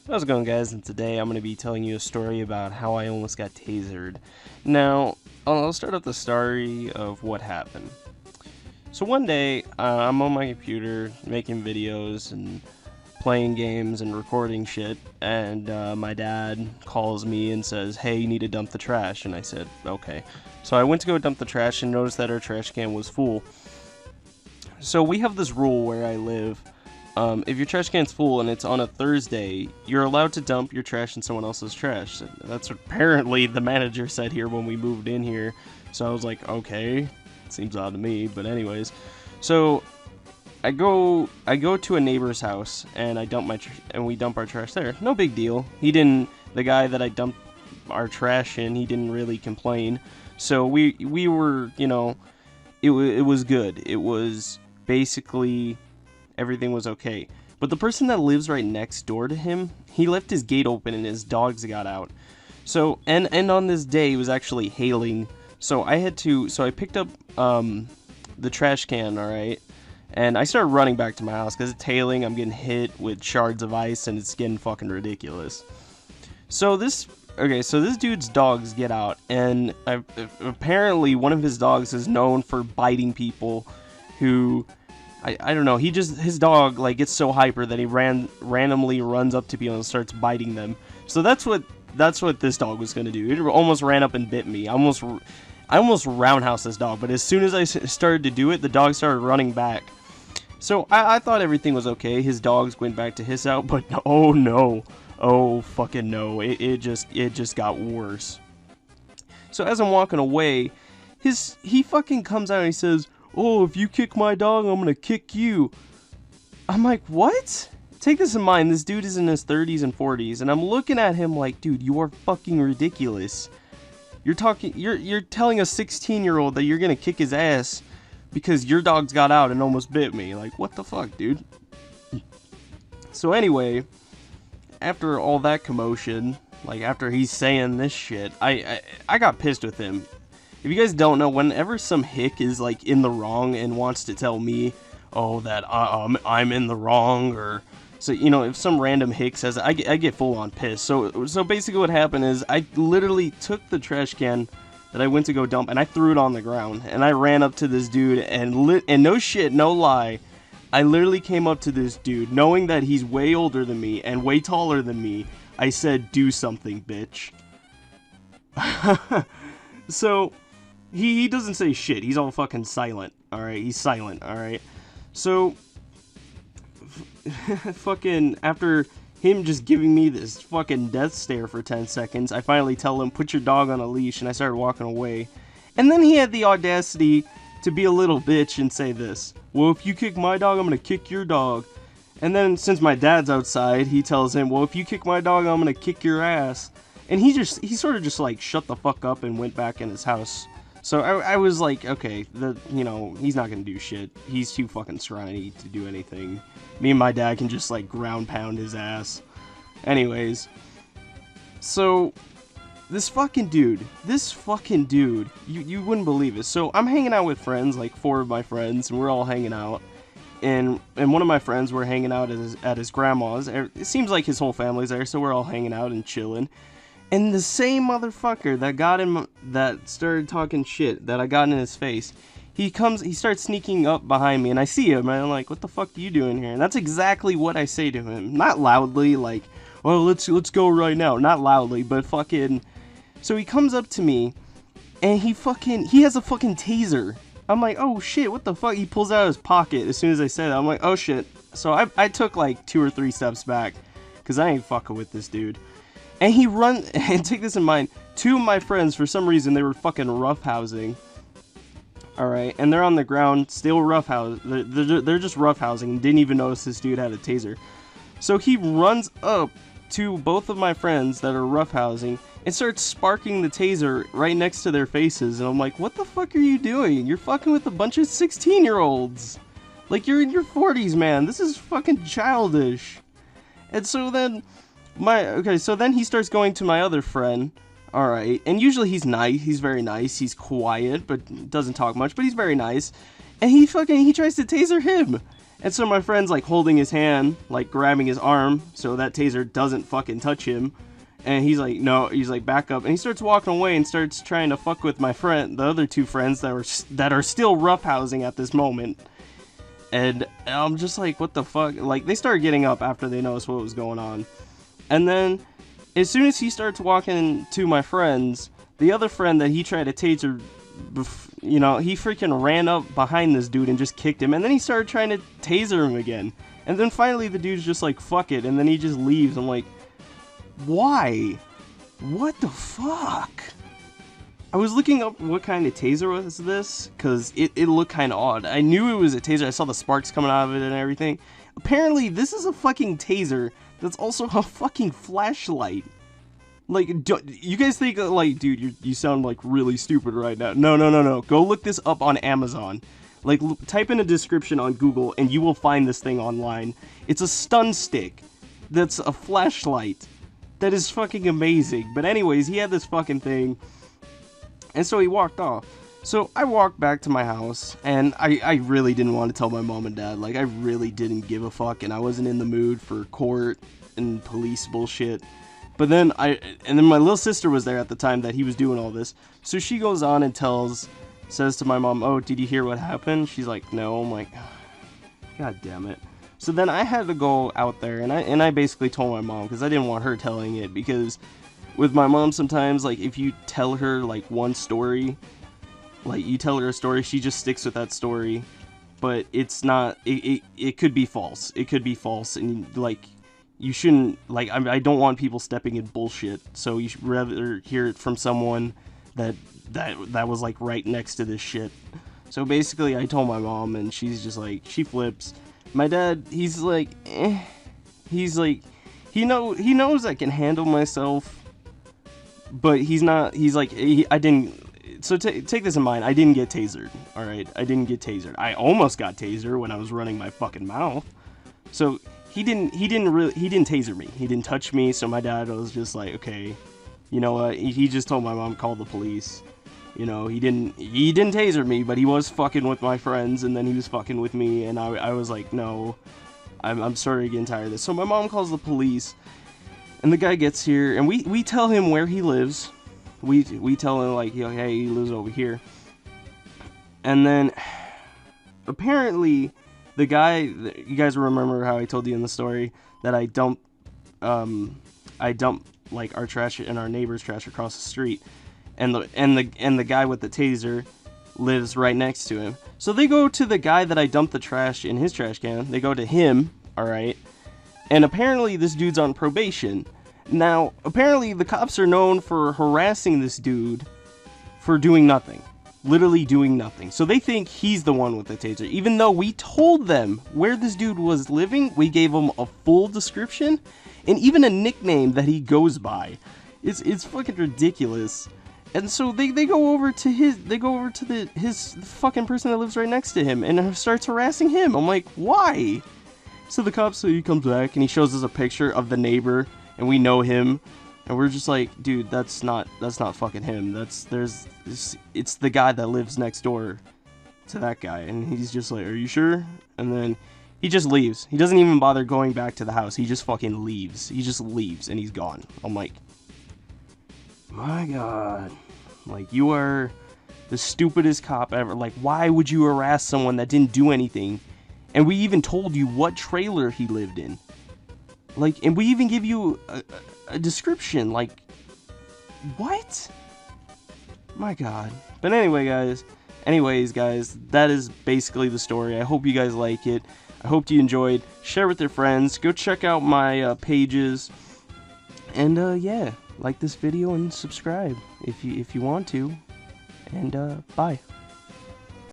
How's it going, guys? And today I'm going to be telling you a story about how I almost got tasered. Now, I'll start off the story of what happened. So one day, I'm on my computer making videos and playing games and recording shit, and my dad calls me and says, "Hey, you need to dump the trash." And I said, "Okay." So I went to go dump the trash and noticed that our trash can was full. So we have this rule where I live. If your trash can's full and it's on a Thursday, you're allowed to dump your trash in someone else's trash. That's what apparently the manager said here when we moved in here. So I was like, okay, seems odd to me, but anyways. So I go to a neighbor's house and we dump our trash there. No big deal. The guy that I dumped our trash in, he didn't really complain. So we were, it was good. It was basically everything was okay. But the person that lives right next door to him, he left his gate open and his dogs got out. So, and on this day, it was actually hailing. So I picked up the trash can, alright? And I started running back to my house because it's hailing, I'm getting hit with shards of ice, and it's getting fucking ridiculous. So this dude's dogs get out, and apparently one of his dogs is known for biting people who... I don't know, his dog, like, gets so hyper that he randomly runs up to people and starts biting them. So that's what this dog was gonna do. It almost ran up and bit me. I almost roundhoused this dog, but as soon as I started to do it, the dog started running back. So I thought everything was okay. His dogs went back to hiss out, but oh no. Oh fucking no. It just got worse. So as I'm walking away, he fucking comes out and he says, "Oh, if you kick my dog, I'm gonna kick you." I'm like, what? Take this in mind, this dude is in his 30s and 40s, and I'm looking at him like, dude, you are fucking ridiculous. You're telling a 16-year-old that you're gonna kick his ass because your dog's got out and almost bit me. Like, what the fuck, dude? So anyway, after all that commotion, like after he's saying this shit, I got pissed with him. If you guys don't know, whenever some hick is like in the wrong and wants to tell me, oh, that I'm in the wrong, or so, if some random hick says, I get full on pissed. So basically what happened is I literally took the trash can that I went to go dump and I threw it on the ground, and I ran up to this dude and no shit, no lie, I literally came up to this dude knowing that he's way older than me and way taller than me. I said, "Do something, bitch." So he doesn't say shit. He's all fucking silent. Alright, he's silent, alright? So, fucking, after him just giving me this fucking death stare for 10 seconds, I finally tell him, "Put your dog on a leash," and I started walking away. And then he had the audacity to be a little bitch and say this, "Well, if you kick my dog, I'm gonna kick your dog." And then, since my dad's outside, he tells him, "Well, if you kick my dog, I'm gonna kick your ass." And he sort of just like shut the fuck up and went back in his house. So I was like, okay, he's not gonna do shit. He's too fucking scrawny to do anything. Me and my dad can just like ground pound his ass. Anyways, so this fucking dude, you wouldn't believe it. So I'm hanging out with friends, like 4 of my friends, and we're all hanging out. And one of my friends, we're hanging out at his grandma's. It seems like his whole family's there, so we're all hanging out and chilling. And the same motherfucker that started talking shit, that I got in his face, he starts sneaking up behind me, and I see him, and I'm like, "What the fuck are you doing here?" And that's exactly what I say to him. Not loudly, like, "Oh, let's go right now." Not loudly, but fucking... So he comes up to me, and he has a fucking taser. I'm like, "Oh shit, what the fuck?" He pulls it out of his pocket as soon as I said that. I'm like, "Oh shit." So I took like 2 or 3 steps back, because I ain't fucking with this dude. And he runs, and take this in mind, 2 of my friends, for some reason, they were fucking roughhousing. Alright, and they're on the ground, still they're just roughhousing, and didn't even notice this dude had a taser. So he runs up to both of my friends that are roughhousing, and starts sparking the taser right next to their faces, and I'm like, "What the fuck are you doing? You're fucking with a bunch of 16-year-olds. Like, you're in your 40s, man. This is fucking childish." And so then... so then he starts going to my other friend, alright, and usually he's nice, he's very nice, he's quiet, but doesn't talk much, but he's very nice, and he tries to taser him, And so my friend's like holding his hand, like grabbing his arm so that taser doesn't fucking touch him. And he's like, no, he's like, back up. And he starts walking away and starts trying to fuck with my friend, the other two friends that are still roughhousing at this moment. And I'm just like, what the fuck? Like, they started getting up after they noticed what was going on. And then, as soon as he starts walking to my friends, the other friend that he tried to taser, you know, he freaking ran up behind this dude and just kicked him. And then he started trying to taser him again. And then finally the dude's just like, fuck it. And then he just leaves. I'm like, why? What the fuck? I was looking up what kind of taser was this, because it looked kind of odd. I knew it was a taser. I saw the sparks coming out of it and everything. Apparently, this is a fucking taser that's also a fucking flashlight. Like, you guys think, like, dude, you sound, like, really stupid right now. No. Go look this up on Amazon. Like, type in a description on Google, and you will find this thing online. It's a stun stick that's a flashlight. That is fucking amazing. But anyways, he had this fucking thing. And so he walked off. So I walked back to my house, and I really didn't want to tell my mom and dad. Like, I really didn't give a fuck, and I wasn't in the mood for court and police bullshit. But then then my little sister was there at the time that he was doing all this. So she goes on and says to my mom, oh, did you hear what happened? She's like, no. I'm like, God damn it. So then I had to go out there, and I basically told my mom, because I didn't want her telling it, because with my mom sometimes, like, if you tell her, like, one story, like, you tell her a story, she just sticks with that story, but it's not, it could be false. It could be false, and, like, you shouldn't, like, I don't want people stepping in bullshit, so you should rather hear it from someone that was, like, right next to this shit. So basically, I told my mom, and she's just like, she flips. My dad, he's like, he's like, he knows I can handle myself, but he's like, I didn't, so take this in mind, I didn't get tasered, alright? I didn't get tasered. I almost got tasered when I was running my fucking mouth. So, he didn't taser me. He didn't touch me, so my dad was just like, okay, you know what, he just told my mom, call the police. You know, he didn't taser me, but he was fucking with my friends, and then he was fucking with me, and I was like, no, I'm sorry, getting tired of this. So my mom calls the police, and the guy gets here, and we tell him where he lives. We tell him, like, you know, hey, he lives over here. And then, apparently, the guy, you guys remember how I told you in the story that I dump, like, our trash and our neighbor's trash across the street. And the guy with the taser lives right next to him. So they go to the guy that I dumped the trash in his trash can. They go to him, alright? And apparently this dude's on probation. Now, apparently the cops are known for harassing this dude for doing nothing. Literally doing nothing. So they think he's the one with the taser. Even though we told them where this dude was living, we gave him a full description, and even a nickname that he goes by. It's fucking ridiculous. And so they go over to his fucking person that lives right next to him and starts harassing him. I'm like, why? So the cops, so he comes back and he shows us a picture of the neighbor, and we know him, and we're just like, dude, that's not fucking him. It's the guy that lives next door to that guy. And he's just like, are you sure? And then he just leaves. He doesn't even bother going back to the house. He just fucking leaves. He just leaves and he's gone. I'm like, my God, like, you are the stupidest cop ever. Like, why would you harass someone that didn't do anything? And we even told you what trailer he lived in. Like, and we even give you a description. Like, what? My God. But anyways, guys, that is basically the story. I hope you guys like it. I hope you enjoyed. Share with your friends. Go check out my pages. And, yeah. Like this video and subscribe if you want to. And bye.